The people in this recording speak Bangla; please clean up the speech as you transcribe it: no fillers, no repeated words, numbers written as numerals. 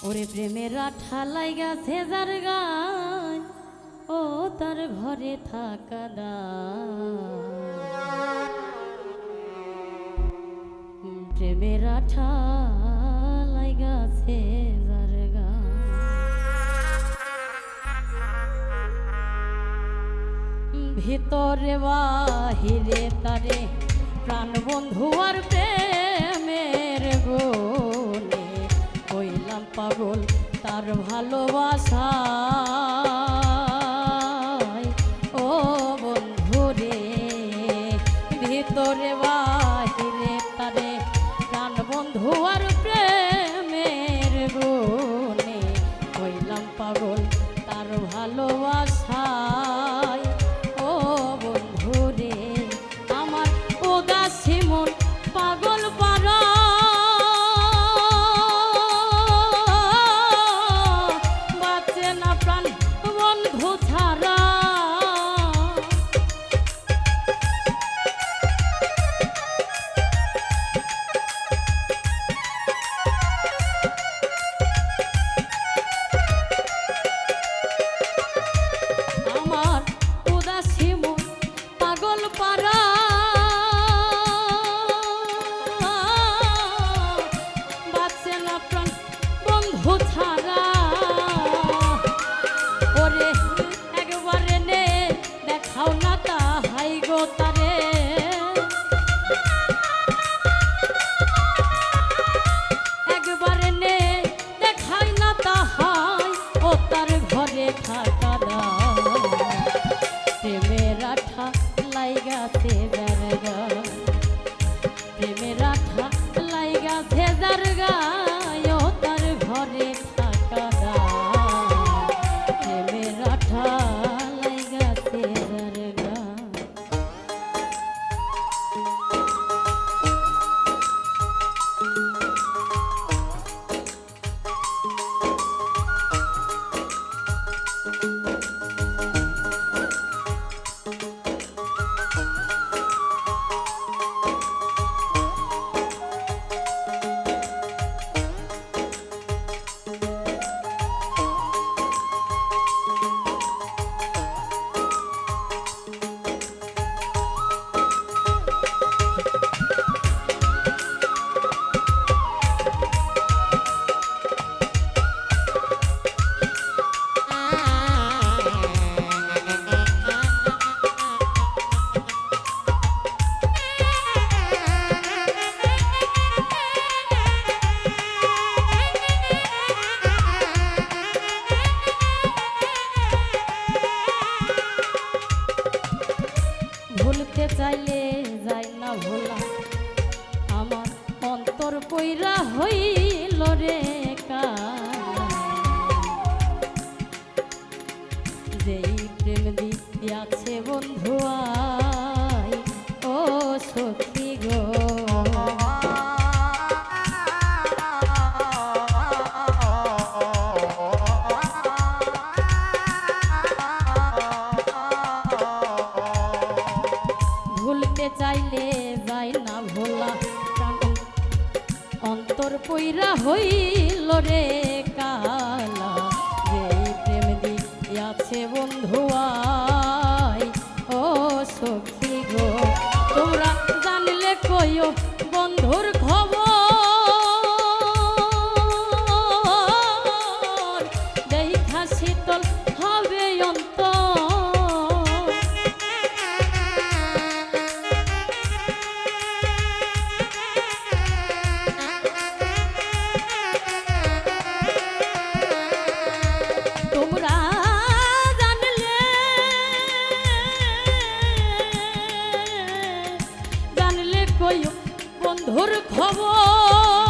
ওরে প্রেমের আঠা লাইগাছে যার গায় ও তার ঘরে থাকা প্রেমের আঠা লাইগাছে যার গায় ভিতরে বাহিরে তারে প্রাণ বন্ধু আর প্রেমের গুণে হইলাম পাগল তার ভালোবাসা ও বন্ধু রে ভিতরে বাহিরে তারে প্রাণ বন্ধু আর প্রেমের গুণে হইলাম পাগল তার ভালোবাসা ও বন্ধু রে আমার উদাসী মন পাগল পারা বাঁচে না প্রাণ বন্ধু ছাড়া আমার উদাসী মন পাগল পারা বাঁচে না প্রাণ বন্ধু ছাড়া ওরে একবারে নে দেখাও না তাহাই গো তারে একবারে নে দেখাই না তাহাই ও তার ঘরে থাকা প্রেমের আঠা লাইগাছে যার গায় প্রেমের আঠা লাইগাছে যার গায় ও তার ঘরে থাকা প্রেমের আঠা লাইগাছে যার গায় ভুলতে চাইলে যাই না ভোলা আমার অন্তর কইরা হইল রে যেই প্রেম দিয়াছে বন্ধু আই ও সখী গো ভুলতে চাইলে যাই না ভোলা অন্তর পইরা হইল রে কালা যেই প্রেম দিয়াছে বন্ধু আই ও সখী গো তোমরা জানলে কইও বন্ধুর খবর দেখা শীতল হবে অন্তর তোমরা জানলে কইও বন্ধুর খবর